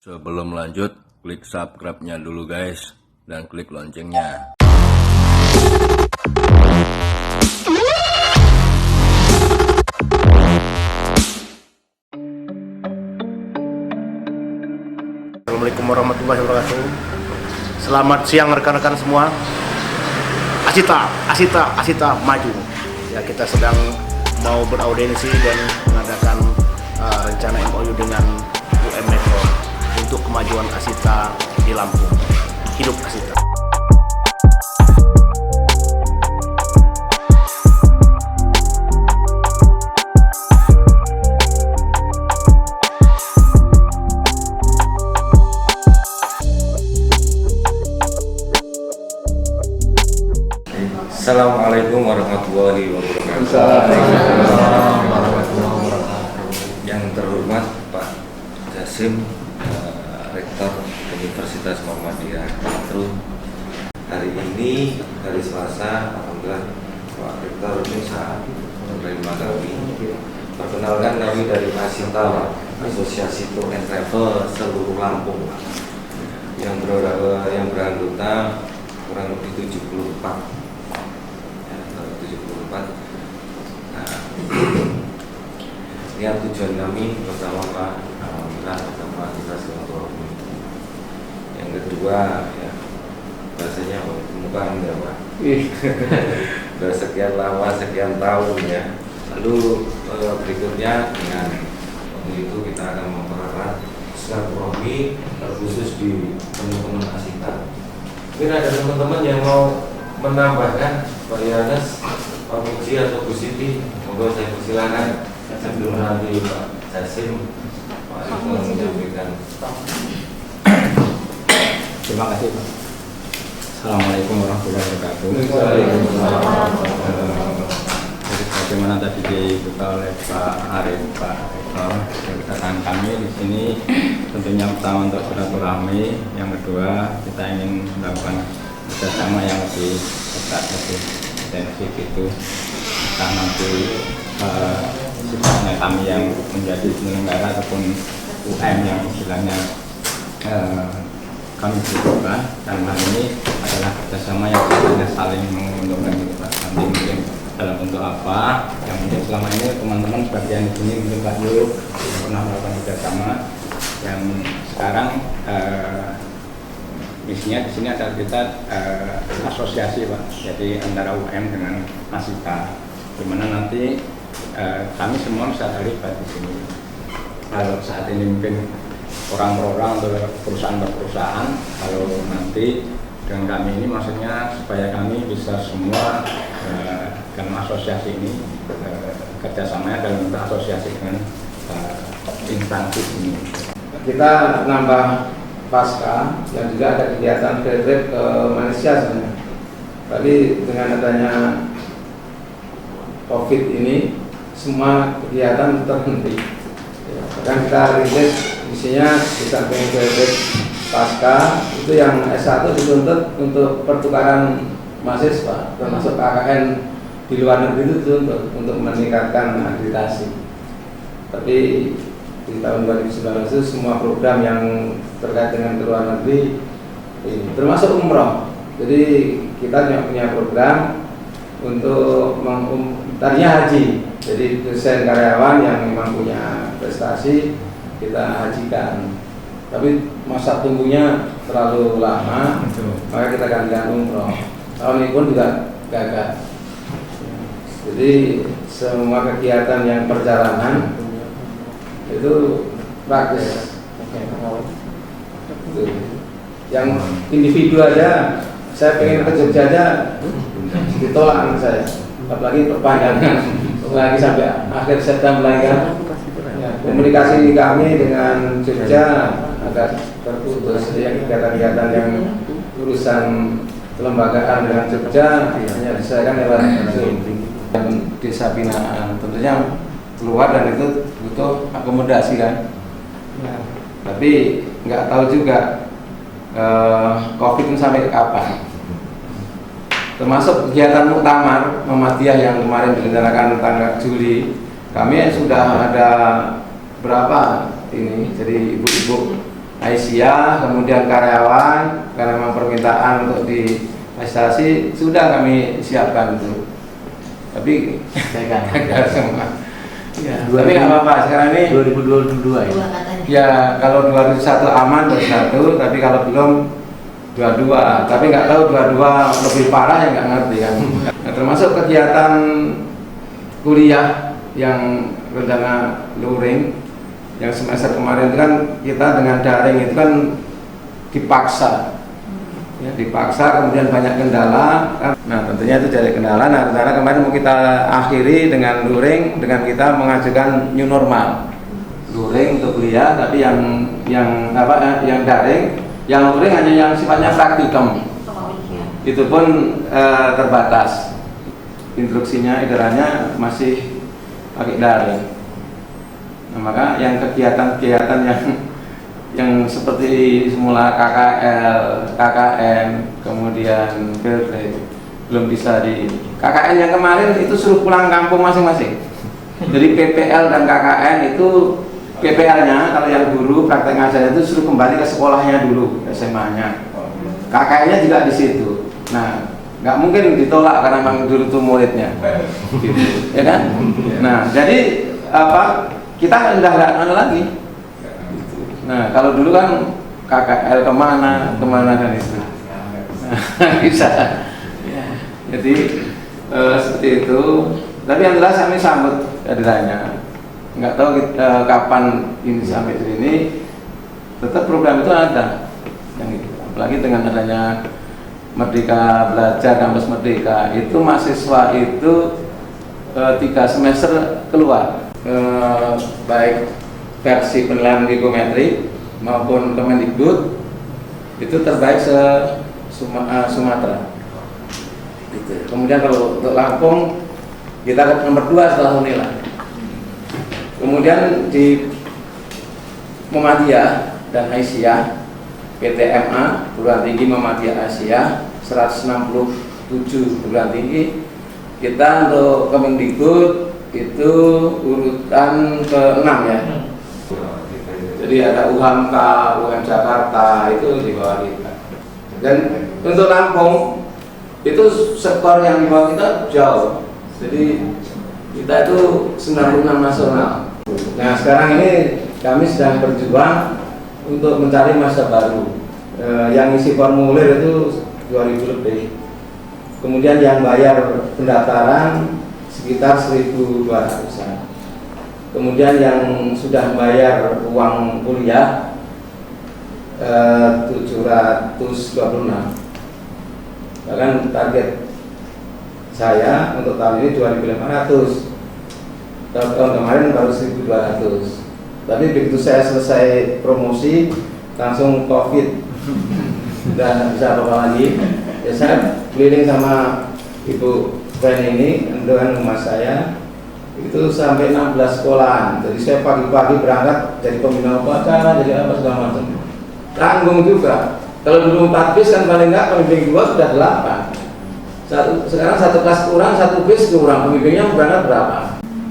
Sebelum lanjut, klik subscribe-nya dulu guys, dan klik loncengnya. Assalamualaikum warahmatullahi wabarakatuh. Selamat siang rekan-rekan semua. Asita maju. Ya, kita sedang mau beraudiensi dan mengadakan rencana MOU dengan UM Metro untuk kemajuan Asita di Lampung. Hidup Asita. Assalamualaikum warahmatullahi wabarakatuh. Yang terhormat Pak Jasim, Rektor Universitas Muhammadiyah Metro. Hari ini hari Selasa, alhamdulillah Pak Rektor bisa menerima kami. Perkenalkan, kami dari Asita, Asosiasi Tour and Travel seluruh Lampung, yang beranggota kurang lebih 74. Nah, niat tujuan kami bersama Pak, alhamdulillah bersama kita silaturahmi. Yang kedua, ya bahasanya muka enggak Pak. Sudah sekian lama, sekian tahun ya. Lalu berikutnya dengan itu kita akan mempererat silaturahmi terkhusus di teman-teman Asita. Mungkin ada teman-teman yang mau menambahkan, Pak Yohanes, Pak Muji atau Bu Siti, monggo saya persilakan sebelum nanti Pak Jasim, Pak Rektor menyampaikan. Terima kasih Pak. Assalamualaikum warahmatullahi wabarakatuh. Jadi bagaimana tadi dibuka oleh Pak Arif, Pak Rektor, kedatangan kami di sini tentunya pertama untuk silaturahmi, yang kedua kita ingin melakukan kerjasama yang lebih ketat, lebih intensif itu. Kita nanti sifatnya kami yang menjadi penyelenggara ataupun UM yang istilahnya kami butuhkan, dan hal ini adalah kerjasama yang sifatnya saling menguntungkan gitu Pak. Nanti mungkin dalam bentuk apa yang mungkin selama ini teman-teman sebagian di sini mungkin Pak Yul pernah melakukan kerjasama, yang sekarang misinya di sini adalah kita asosiasi Pak, jadi antara UM dengan Asita, di mana nanti kami semua bisa terlibat di sini. Kalau saat ini mungkin orang per orang atau perusahaan per perusahaan, kalau nanti dengan kami ini maksudnya supaya kami bisa semua dalam asosiasi ini kerjasamanya dalam asosiasi dengan instansi ini. Kita nambah pasca yang juga ada kegiatan field trip ke Malaysia sebenarnya. Tapi dengan adanya COVID ini semua kegiatan terhenti. Bahkan kita rilis isinya bisa pengen field trip pasca itu yang S1 dituntut untuk pertukaran mahasiswa termasuk KKN di luar negeri itu dituntut untuk meningkatkan akreditasi. Tapi di tahun 2019 itu semua program yang terkait dengan ke luar negeri ini, termasuk umroh. Jadi kita punya program untuk tadinya haji. Jadi dosen karyawan yang memang punya prestasi kita hajikan. Tapi masa tunggunya terlalu lama, maka kita gantikan umroh. Tahun ini pun juga gagal. Jadi semua kegiatan yang perjalanan itu praktis. Yang individu aja, saya pengen ke Jogja aja ditolak saya, apalagi perpanjangan lagi sampai akhir September lagi kan. Komunikasi kami dengan Jogja agak terputus. Jadi kegiatan-kegiatan yang urusan kelembagaan dengan Jogja hanya diselesaikan lewat Zoom dan desa binaan. Tentunya keluar dan itu butuh akomodasi kan. Tapi nggak tahu juga COVID ini sampai kapan. Termasuk kegiatan muktamar Muhammadiyah yang kemarin direncanakan tanggal Juli, kami sudah ada berapa ini, jadi ibu-ibu Aisyah, kemudian karyawan, karena memang permintaan untuk divaksinasi sudah kami siapkan itu. Tapi gagal semua. Ya, tapi nggak apa-apa sekarang ini 2022 ya. ya kalau 2001 aman 21, tapi kalau belum 22, tapi nggak tahu 22 lebih parah ya nggak ngerti kan. Nah, termasuk kegiatan kuliah yang rencana luring yang semester kemarin itu kan kita dengan daring itu kan dipaksa, ya, dipaksa, kemudian banyak kendala. Nah tentunya itu dari kendala. Nah rencana kemarin mau kita akhiri dengan luring, dengan kita mengajukan new normal. Luring untuk kuliah, tapi yang daring, yang luring hanya yang sifatnya praktikum. Itu pun terbatas. Instruksinya, edarannya masih pakai daring. Nah, maka yang kegiatan-kegiatan yang seperti semula KKL, KKN, kemudian field trip belum bisa di KKN yang kemarin itu suruh pulang kampung masing-masing. Jadi PPL dan KKN itu PPL-nya kalau yang guru praktek ngajar itu suruh kembali ke sekolahnya dulu, SMA-nya. KKN-nya juga di situ. Nah, nggak mungkin ditolak karena memang dulu itu muridnya, gitu, ya kan? Nah, jadi kita udah nggak ada lagi. Nah, kalau dulu kan KKL kemana kan itu. Nah, bisa. Jadi seperti itu. Tapi yang jelas kami sambut kehadirannya. Nggak tahu kapan ini sampai sini. Tetap program itu ada. Yang itu. Apalagi dengan adanya Merdeka Belajar, Kampus Merdeka, itu mahasiswa itu 3 semester keluar. Baik versi penilaian psikometri maupun Kemendikbud itu terbaik Sumatera. Gitu. Kemudian kalau untuk Lampung kita ke nomor 2 setelah Unila. Kemudian di Muhammadiyah dan Aisyah, PTMA perguruan tinggi Muhammadiyah Aisyah 167 perguruan tinggi, kita untuk Kemendikbud itu urutan ke-6 ya. Jadi ada UHAMK, UM Jakarta itu di bawah kita. Dan untuk Lampung itu sektor yang di bawah kita jauh. Jadi kita itu 96 nasional. Nah sekarang ini kami sedang berjuang untuk mencari masa baru. Yang isi formulir itu 2000 lebih. Kemudian yang bayar pendaftaran sekitar 1.200-an. Kemudian yang sudah bayar uang kuliah 726. Bahkan target saya untuk tahun ini 2.500. Tahun kemarin baru 1.200. Tapi begitu saya selesai promosi langsung COVID. Sudah nggak bisa apa-apa lagi. Ya saya keliling sama Ibu Pen ini dengan rumah saya. Itu sampai 16 sekolahan. Jadi saya pagi-pagi berangkat jadi pembina upacara, jadi apa segala macam. Tanggung juga. Kalau dulu 4 bis kan paling enggak, pembimbing 2 sudah 8. Sekarang 1 kelas kurang, 1 bis kurang. Pembimbingnya berangkat berapa?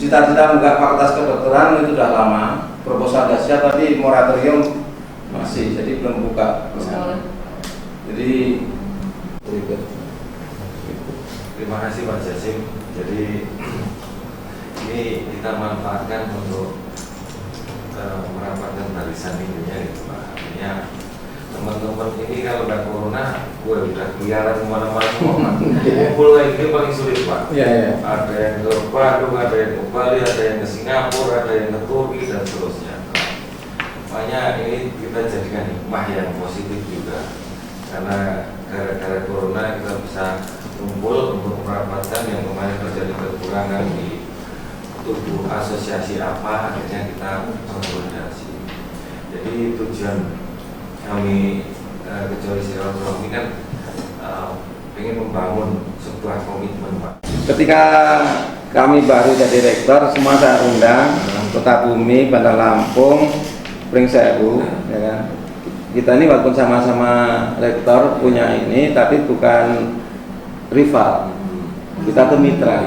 Cita-cita buka fakultas kedokteran itu sudah lama. Proposal sudah siap, tapi moratorium masih, jadi belum buka. Jadi berikut. Terima kasih Pak Jasim. Jadi ini kita manfaatkan untuk merapatkan barisan ininya gitu Pak. Artinya teman-teman ini kalau udah corona, gue udah keliaran kemana-mana kumpul kayak gini paling sulit Pak. Iya. Ada yang ke Bandung, ada yang ke Bali, ada yang ke Singapura, ada yang ke Turki dan seterusnya. Makanya ini kita jadikan hikmah yang positif juga. Karena gara-gara corona kita bisa kumpul untuk merapatkan yang kemarin terjadi kekurangan di tubuh asosiasi apa, akhirnya kita konsolidasi. Jadi tujuan kami kecuali silaturahmi kan ingin membangun sebuah komitmen Pak. Ketika kami baru jadi rektor, semua saya undang, Kota Bumi, Bandar Lampung, Pringsewu, ya kan. Kita ini walaupun sama-sama rektor punya ini, tapi bukan rival. Kita tuh mitra.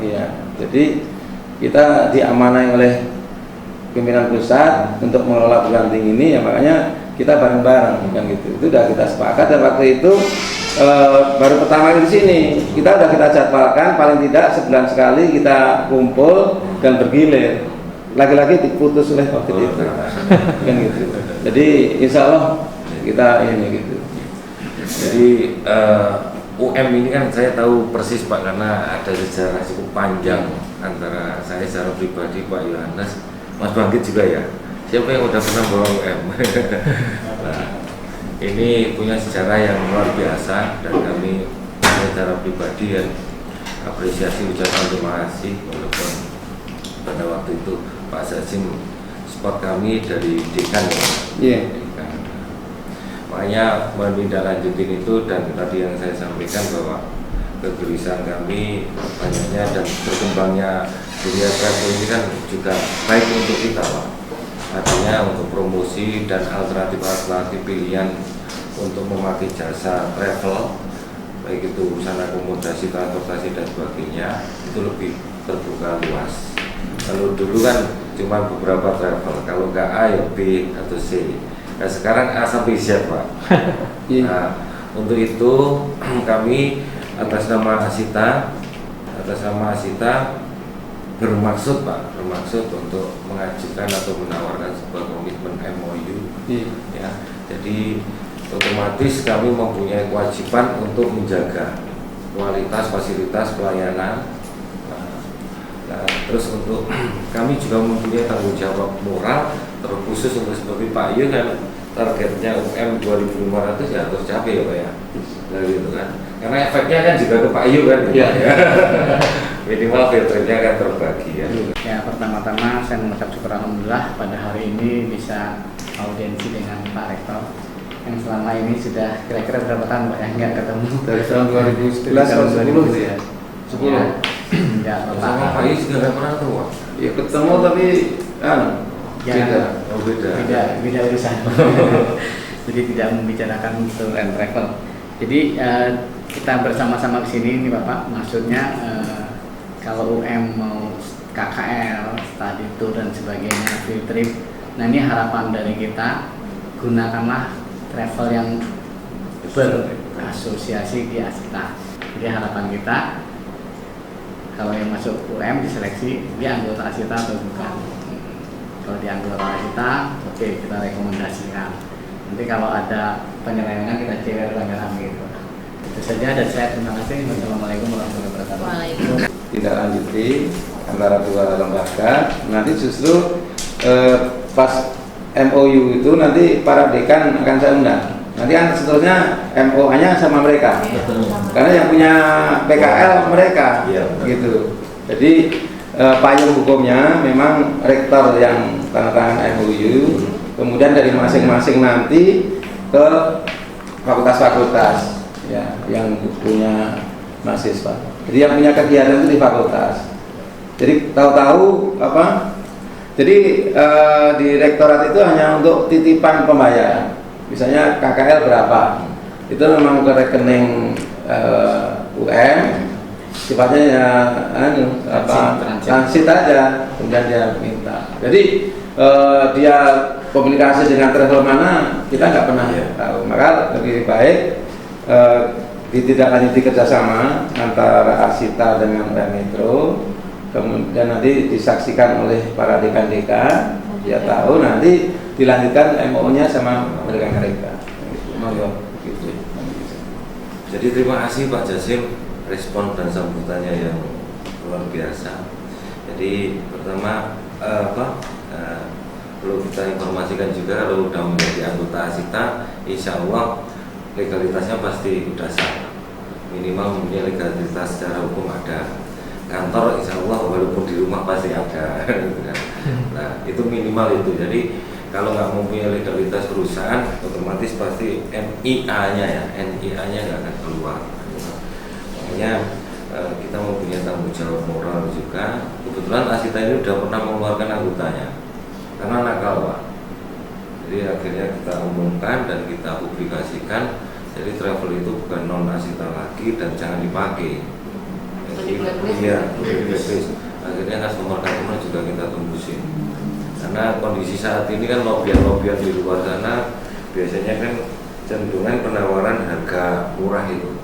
Iya. Jadi kita diamanai oleh pimpinan pusat untuk mengelola perguruan tinggi ini, ya makanya kita bareng-bareng kan gitu. Itu udah kita sepakat dan waktu itu baru pertama di sini kita udah kita jadwalkan paling tidak sebulan sekali kita kumpul dan bergilir. Lagi-lagi diputus oleh COVID itu kan gitu. Jadi insya Allah kita ini gitu. Jadi UM ini kan saya tahu persis Pak, karena ada sejarah cukup panjang antara saya secara pribadi, Pak Yohanes, Mas Bangkit juga ya. Siapa yang udah pernah bawa UM? Nah, ini punya sejarah yang luar biasa dan kami secara pribadi dan apresiasi, ucapan terima kasih walaupun pada waktu itu Pak Zasim spot kami dari dekan ya. Iya. Dekan. Makanya menindaklanjutin itu dan tadi yang saya sampaikan bahwa kegelisahan kami banyaknya dan berkembangnya dunia travel ini kan juga baik untuk kita Pak. Artinya untuk promosi dan alternatif pilihan untuk memakai jasa travel, baik itu urusan akomodasi, transportasi dan sebagainya, itu lebih terbuka luas. Kalau dulu kan cuma beberapa travel, kalau nggak A ya B atau C. Nah sekarang A sampai Z Pak. Nah untuk itu kami atas nama Asita bermaksud untuk mengajukan atau menawarkan sebuah komitmen MOU. Ya, jadi otomatis kami mempunyai kewajiban untuk menjaga kualitas fasilitas pelayanan. Nah, terus untuk kami juga mempunyai tanggung jawab moral terkhusus untuk seperti Pak Yu kan targetnya UM 2.500 ya harus capai ya Pak ya. Gitu kan. Karena efeknya kan juga ke Pak Yu kan gitu ya. Minimal filternya akan terbagi ya. Ya pertama-tama saya mengucap syukur alhamdulillah pada hari ini bisa audiensi dengan Pak Rektor yang selama ini sudah kira-kira berapa tahun Pak ya nggak ketemu Dari tahun 2011 atau 10 ya. 10. Ya Sama Pak Yu juga nggak pernah ketemu Pak? Ya ketemu tapi beda. Oh beda. Beda urusan. Jadi tidak membicarakan tour and travel. Jadi kita bersama-sama di sini nih Bapak, maksudnya kalau UM mau KKL, study tour dan sebagainya, field trip. Nah ini harapan dari kita, gunakanlah travel yang berasosiasi di Asita. Jadi harapan kita kalau yang masuk UM diseleksi dia anggota Asita atau bukan. Kalau dia anggota Asita, oke kita rekomendasikan. Nanti kalau ada penyelewengan kita cewek rame-rame gitu. Itu saja dan saya terima kasih. Wassalamualaikum warahmatullahi wabarakatuh. Waalaikumsalam. Tidak lanjuti antara dua lembaga. Nanti justru pas MOU itu nanti para dekan akan saya undang. Nanti kan seterusnya MOA-nya sama mereka. Karena yang punya PKL mereka, gitu. Jadi payung hukumnya memang rektor yang tanda tangan MOU. Kemudian dari masing-masing nanti ke fakultas-fakultas ya yang punya mahasiswa. Jadi yang punya kegiatan itu di fakultas. Jadi tahu-tahu apa? Jadi di rektorat itu hanya untuk titipan pembayaran. Misalnya KKL berapa? Itu memang ke rekening UM. Sifatnya ya transit aja. Kemudian dia minta. Jadi dia komunikasi dengan travel mana kita nggak pernah tahu. Maka lebih baik ditindaklanjuti kerjasama antara Asita dengan Metro, kemudian nanti disaksikan oleh para dekan-dekan, dia tahu nanti dilanjutkan MO-nya sama mereka. Gitu. Jadi terima kasih Pak Jasim respon dan sambutannya yang luar biasa. Jadi pertama perlu kita informasikan juga kalau sudah menjadi anggota Asita, insya Allah legalitasnya pasti sudah sah. Minimal mempunyai legalitas secara hukum ada. Kantor insya Allah walaupun di rumah pasti ada. Nah itu minimal itu. Jadi kalau nggak mempunyai legalitas perusahaan, otomatis pasti NIA-nya nggak akan keluar. Makanya kita mempunyai tanggung jawab moral juga. Kebetulan Asita ini sudah pernah mengeluarkan anggotanya karena nakal Pak. Jadi akhirnya kita umumkan dan kita publikasikan. Jadi travel itu bukan non Asita lagi dan jangan dipakai. Iya, akhirnya customer juga kita tembusin. Karena kondisi saat ini kan lobbyan di luar sana biasanya kan cenderungan penawaran harga murah itu.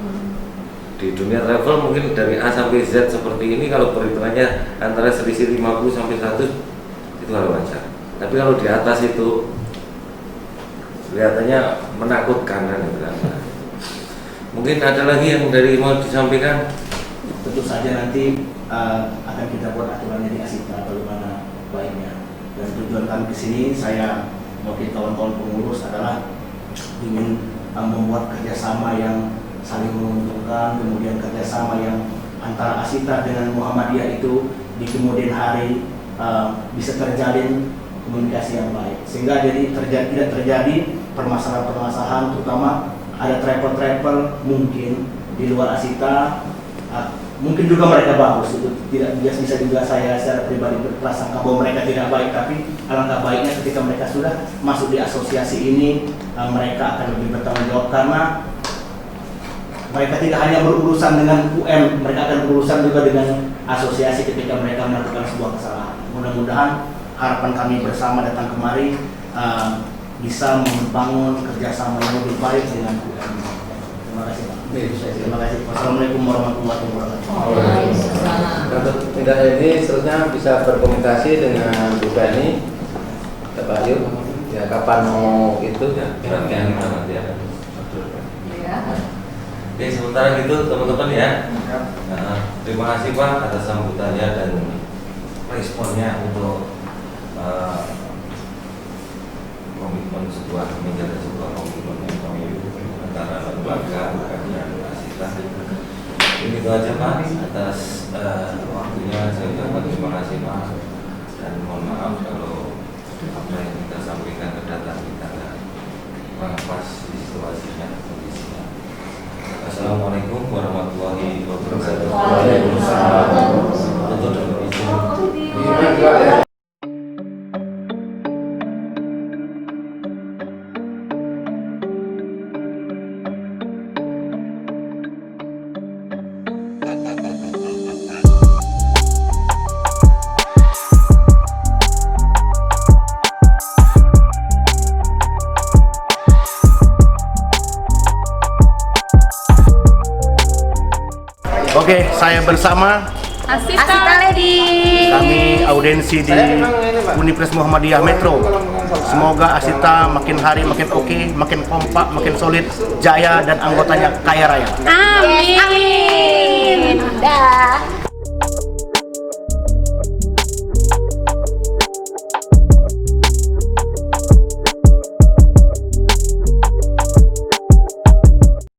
Di dunia travel mungkin dari A sampai Z seperti ini, kalau perhitungannya antara selisih 50 sampai 100 itu hal wajar. Tapi kalau di atas itu kelihatannya menakutkan kan. Mungkin ada lagi yang dari mau disampaikan? Tentu saja nanti akan kita buat aturannya di Asita bagaimana baiknya. Dan tujuan kami ke sini, saya mewakili kawan-kawan pengurus adalah ingin membuat kerjasama yang saling menguntungkan, kemudian kerjasama yang antara Asita dengan Muhammadiyah itu di kemudian hari bisa terjalin komunikasi yang baik, sehingga jadi tidak terjadi permasalahan-permasalahan, terutama ada travel mungkin di luar Asita, mungkin juga mereka bagus, itu tidak bisa juga saya secara pribadi berprasangka bahwa mereka tidak baik, tapi alangkah baiknya ketika mereka sudah masuk di asosiasi ini, mereka akan lebih bertanggung jawab karena mereka tidak hanya berurusan dengan UM, mereka akan berurusan juga dengan asosiasi ketika mereka melakukan sebuah kesalahan. Mudah-mudahan harapan kami bersama datang kemari bisa membangun kerjasama yang lebih baik dengan UM. Terima kasih Pak. Terima kasih. Wassalamualaikum warahmatullahi wabarakatuh. Untuk tindak ini seterusnya bisa berkomunikasi dengan Bu Dani, Pak Bayu. Ya kapan mau itu? Ya, nanti akan atur. Oke, sementara gitu teman-teman ya. Terima kasih Pak atas sambutannya dan responnya untuk komitmen menjaga sebuah komitmen antara lembaga dan Asita. Ini itu aja Pak atas waktunya. Saya ucapkan terima kasih Pak dan mohon maaf kalau apa yang kita sampaikan ke data kita nggak pas di situasinya, kondisinya. Assalamualaikum warahmatullahi wabarakatuh. Waalaikumsalam. Untuk izin. Oke, saya bersama Asita Lady. kami audiensi di Universitas Muhammadiyah Metro. Semoga Asita makin hari makin oke, makin kompak, makin solid, jaya dan anggotanya kaya raya. Amin. Dah.